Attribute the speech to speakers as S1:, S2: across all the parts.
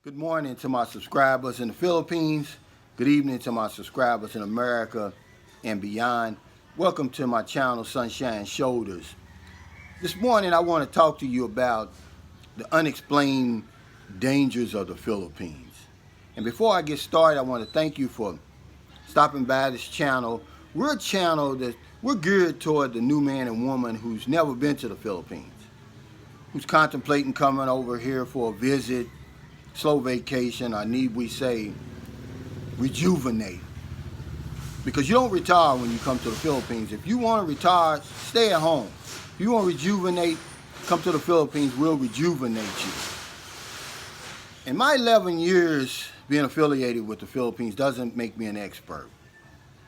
S1: Good morning to my subscribers in the Philippines. Good evening to my subscribers in America and beyond. Welcome to my channel, Sunshine Shoulders. This morning I want to talk to you about the unexplained dangers of the Philippines. And before I get started, I want to thank you for stopping by this channel. We're a channel that we're geared toward the new man and woman who's never been to the Philippines, who's contemplating coming over here for a visit, slow vacation, or need we say rejuvenate. Because you don't retire when you come to the Philippines. If you want to retire, stay at home. If you want to rejuvenate, come to the Philippines, we'll rejuvenate you. In my 11 years being affiliated with the Philippines doesn't make me an expert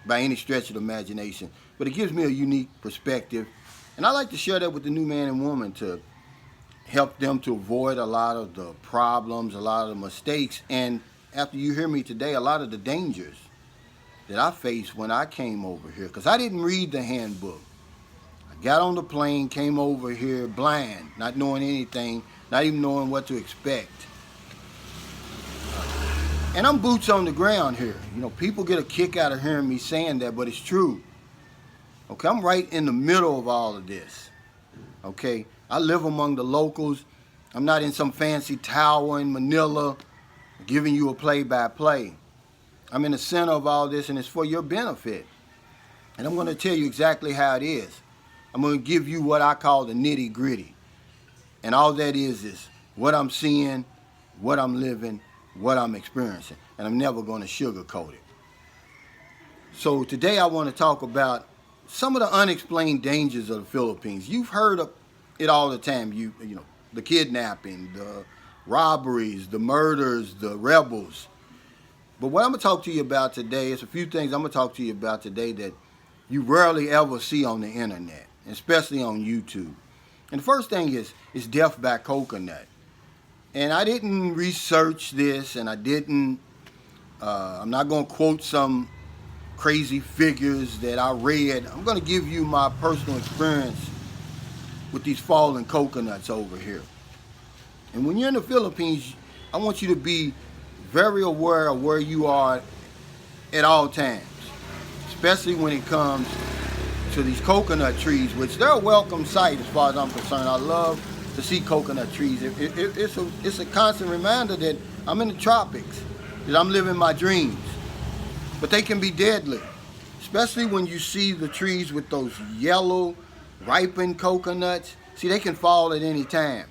S1: by any stretch of the imagination, but it gives me a unique perspective, and I like to share that with the new man and woman to help them to avoid a lot of the problems, a lot of the mistakes, and after you hear me today, a lot of the dangers that I faced when I came over here, because I didn't read the handbook. I got on the plane, came over here blind, not knowing anything, not even knowing what to expect. And I'm boots on the ground here. You know, people get a kick out of hearing me saying that, but it's true. Okay, I'm right in the middle of all of this. Okay, I live among the locals. I'm not in some fancy tower in Manila giving you a play-by-play. I'm in the center of all this, and it's for your benefit. And I'm going to tell you exactly how it is. I'm going to give you what I call the nitty-gritty. And all that is what I'm seeing, what I'm living, what I'm experiencing. And I'm never going to sugarcoat it. So today I want to talk about some of the unexplained dangers of the Philippines. You've heard of it all the time. You know, the kidnapping, the robberies, the murders, the rebels. But what I'm going to talk to you about today is a few things I'm going to talk to you about today that you rarely ever see on the internet, especially on YouTube. And the first thing is death by coconut. And I didn't research this, and I'm not going to quote some crazy figures that I read. I'm going to give you my personal experience with these fallen coconuts over here. And when you're in the Philippines, I want you to be very aware of where you are at all times, especially when it comes to these coconut trees, which they're a welcome sight as far as I'm concerned. I love to see coconut trees. It's a constant reminder that I'm in the tropics, that I'm living my dreams. But they can be deadly, especially when you see the trees with those yellow, ripened coconuts. See, they can fall at any time.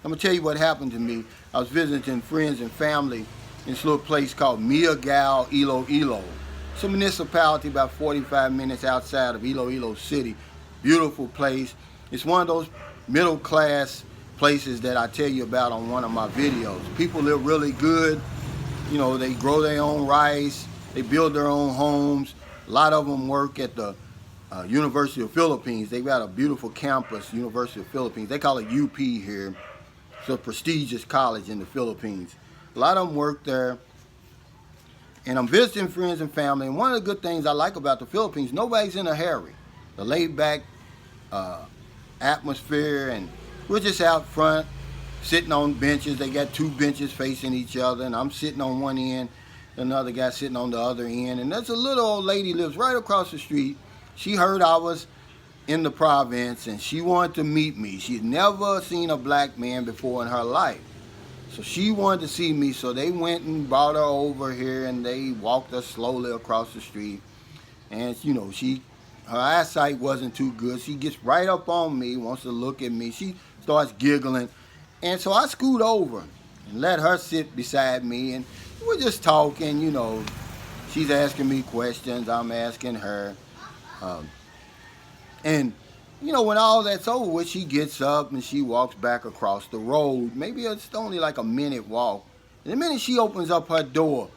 S1: I'm going to tell you what happened to me. I was visiting friends and family in this little place called Miagal, Iloilo. It's a municipality about 45 minutes outside of Iloilo City. Beautiful place. It's one of those middle-class places that I tell you about on one of my videos. People live really good. You know, they grow their own rice. They build their own homes. A lot of them work at the University of Philippines. They've got a beautiful campus, University of Philippines. They call it UP here. It's a prestigious college in the Philippines. A lot of them work there. And I'm visiting friends and family. And one of the good things I like about the Philippines, nobody's in a hurry. The laid-back atmosphere, and we're just out front sitting on benches. They got two benches facing each other, and I'm sitting on one end, another guy sitting on the other end. And there's a little old lady lives right across the street. She heard I was in the province, and she wanted to meet me. She'd never seen a black man before in her life. So she wanted to see me, so they went and brought her over here, and they walked her slowly across the street. And, you know, her eyesight wasn't too good. She gets right up on me, wants to look at me. She starts giggling. And so I scoot over and let her sit beside me, and we're just talking, you know. She's asking me questions, I'm asking her. And, you know, when all that's over with, she gets up and she walks back across the road. Maybe it's only like a minute walk. And the minute she opens up her door,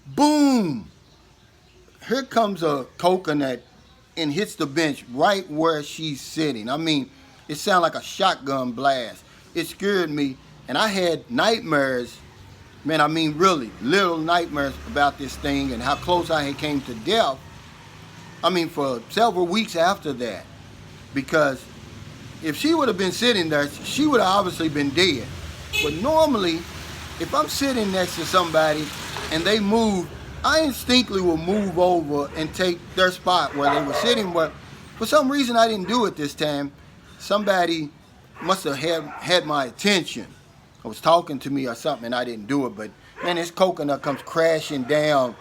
S1: boom! Here comes a coconut and hits the bench right where she's sitting. I mean, it sounded like a shotgun blast. It scared me, and I had nightmares. Man, I mean really, little nightmares about this thing and how close I had came to death. I mean, for several weeks after that. Because if she would have been sitting there, she would have obviously been dead. But normally, if I'm sitting next to somebody and they move, I instinctively will move over and take their spot where they were sitting. But for some reason, I didn't do it this time. Somebody must have had my attention. I was talking to me or something, and I didn't do it. But man, this coconut comes crashing down,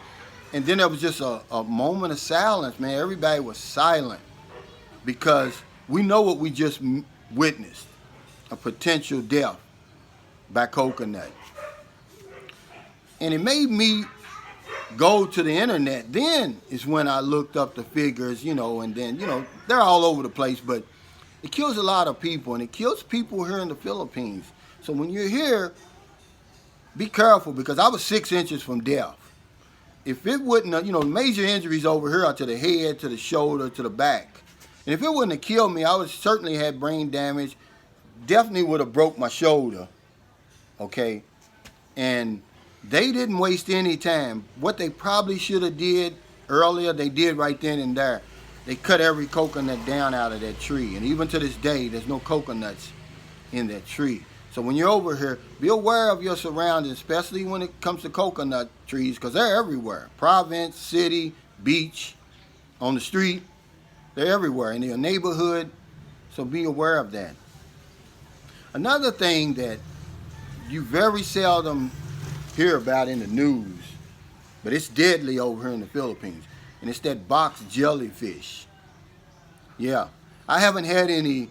S1: and then there was just a moment of silence. Man, everybody was silent because we know what we just witnessed: a potential death by coconut. And it made me go to the internet. Then is when I looked up the figures, and then, they're all over the place, but it kills a lot of people, and it kills people here in the Philippines. So when you're here, be careful, because I was 6 inches from death. If it wouldn't have, major injuries over here are to the head, to the shoulder, to the back. And if it wouldn't have killed me, I would certainly had brain damage, definitely would have broke my shoulder, okay? And they didn't waste any time. What they probably should have did earlier, they did right then and there. They cut every coconut down out of that tree. And even to this day, there's no coconuts in that tree. So when you're over here, be aware of your surroundings, especially when it comes to coconut trees, because they're everywhere. Province, city, beach, on the street, they're everywhere in your neighborhood. So be aware of that. Another thing that you very seldom hear about in the news, but it's deadly over here in the Philippines, and it's that box jellyfish. Yeah, I haven't had any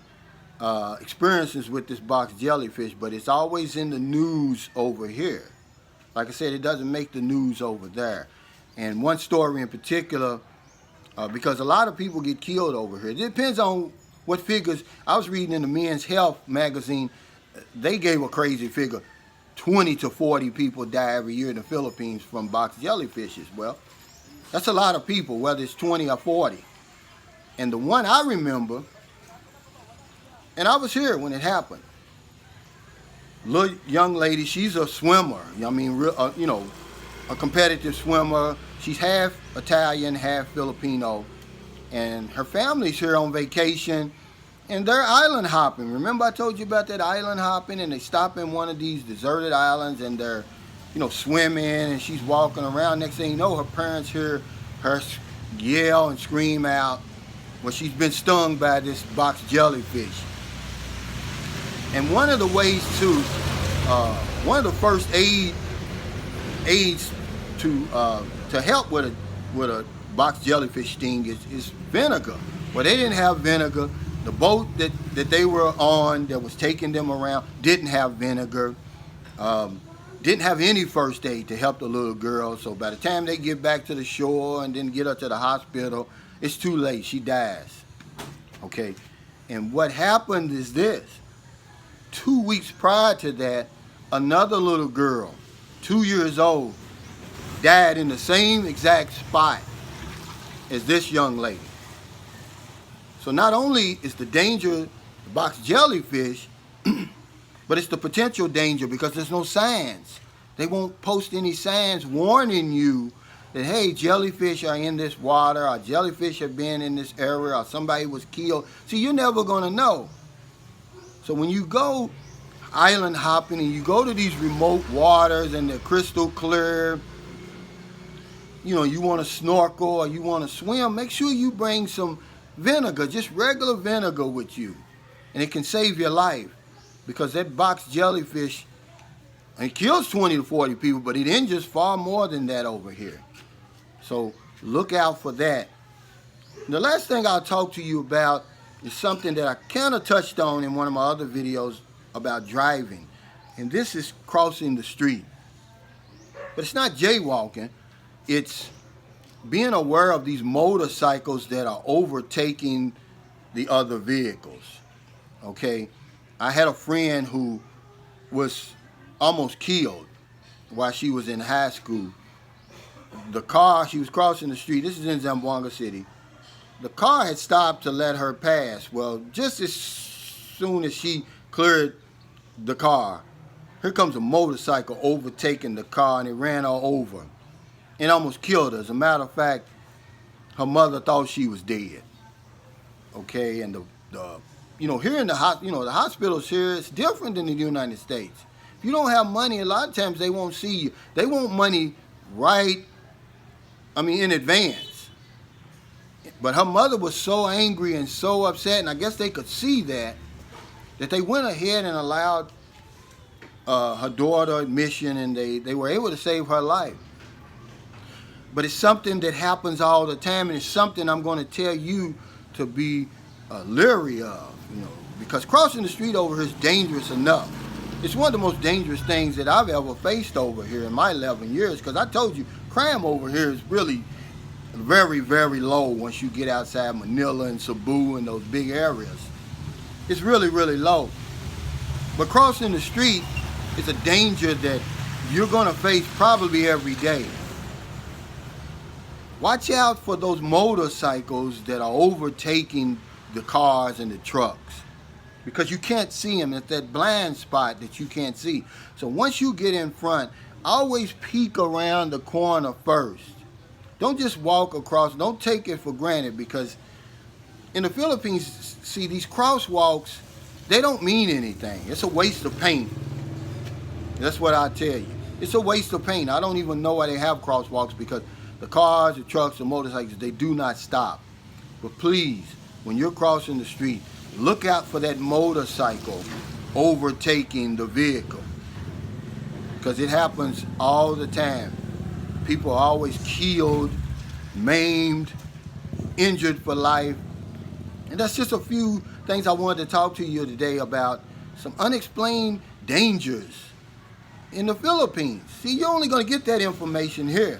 S1: experiences with this box jellyfish, but it's always in the news over here. Like I said, it doesn't make the news over there. And one story in particular, because a lot of people get killed over here. It depends on what figures. I was reading in the Men's Health magazine, they gave a crazy figure. 20 to 40 people die every year in the Philippines from box jellyfishes. Well, that's a lot of people, whether it's 20 or 40. And the one I remember, and I was here when it happened, little young lady, she's a swimmer. I mean, a competitive swimmer. She's half Italian, half Filipino. And her family's here on vacation. And they're island hopping. Remember I told you about that island hopping, and they stop in one of these deserted islands and they're, swimming, and she's walking around. Next thing you know, her parents hear her yell and scream out, well, she's been stung by this box jellyfish. And one of the ways one of the first aids to help with a box jellyfish sting is vinegar. Well, they didn't have vinegar. The boat that they were on that was taking them around didn't have vinegar, didn't have any first aid to help the little girl. So by the time they get back to the shore and then get her to the hospital, it's too late. She dies. Okay. And what happened is this. 2 weeks prior to that, another little girl, 2 years old, died in the same exact spot as this young lady. So not only is the danger of the box jellyfish, but it's the potential danger because there's no signs. They won't post any signs warning you that, hey, jellyfish are in this water, or jellyfish have been in this area, or somebody was killed. See, you're never going to know. So when you go island hopping and you go to these remote waters and they're crystal clear, you want to snorkel or you want to swim, make sure you bring some vinegar, just regular vinegar with you, and it can save your life, because that box jellyfish, it kills 20 to 40 people, but it injures far more than that over here. So look out for that. The last thing I'll talk to you about is something that I kind of touched on in one of my other videos about driving, and this is crossing the street. But it's not jaywalking, it's being aware of these motorcycles that are overtaking the other vehicles. Okay, I had a friend who was almost killed while she was in high school. The car, she was crossing the street, this is in Zamboanga City. The car had stopped to let her pass. Well, just as soon as she cleared the car, here comes a motorcycle overtaking the car, and it ran her over and almost killed her. As a matter of fact, her mother thought she was dead. Okay, and here in the the hospitals here, it's different than the United States. If you don't have money, a lot of times they won't see you. They want money in advance. But her mother was so angry and so upset, and I guess they could see that they went ahead and allowed her daughter admission, and they were able to save her life. But it's something that happens all the time, and it's something I'm going to tell you to be leery of, because crossing the street over here is dangerous enough. It's one of the most dangerous things that I've ever faced over here in my 11 years, because I told you, crime over here is really very, very low once you get outside Manila and Cebu and those big areas. It's really, really low. But crossing the street is a danger that you're going to face probably every day. Watch out for those motorcycles that are overtaking the cars and the trucks, because you can't see them. It's that blind spot that you can't see. So once you get in front, always peek around the corner first. Don't just walk across. Don't take it for granted, because in the Philippines, see, these crosswalks, they don't mean anything. It's a waste of paint. That's what I tell you. It's a waste of paint. I don't even know why they have crosswalks, because the cars, the trucks, the motorcycles, they do not stop. But please, when you're crossing the street, look out for that motorcycle overtaking the vehicle, because it happens all the time. People are always killed, maimed, injured for life. And that's just a few things I wanted to talk to you today about, some unexplained dangers in the Philippines. See, you're only going to get that information here.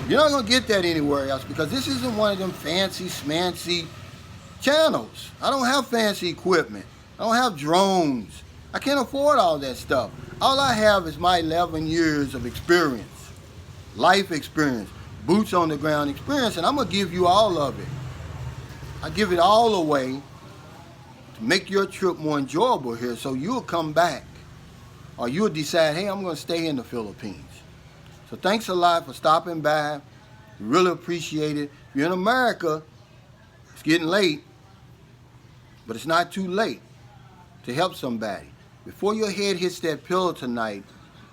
S1: You're not going to get that anywhere else, because this isn't one of them fancy, smancy channels. I don't have fancy equipment. I don't have drones. I can't afford all that stuff. All I have is my 11 years of experience, life experience, boots on the ground experience, and I'm going to give you all of it. I give it all away to make your trip more enjoyable here, so you'll come back, or you'll decide, hey, I'm going to stay in the Philippines. So thanks a lot for stopping by. We really appreciate it. If you're in America, it's getting late, but it's not too late to help somebody. Before your head hits that pillow tonight,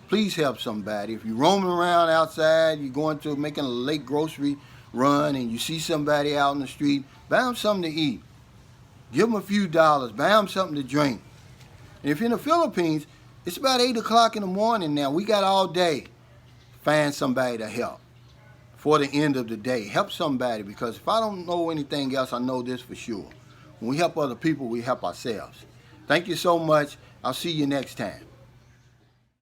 S1: please help somebody. If you're roaming around outside, you're going to making a late grocery run, and you see somebody out in the street, buy them something to eat. Give them a few dollars. Buy them something to drink. And if you're in the Philippines, it's about 8 o'clock in the morning now. We got all day. Find somebody to help for the end of the day. Help somebody, because if I don't know anything else, I know this for sure. When we help other people, we help ourselves. Thank you so much. I'll see you next time.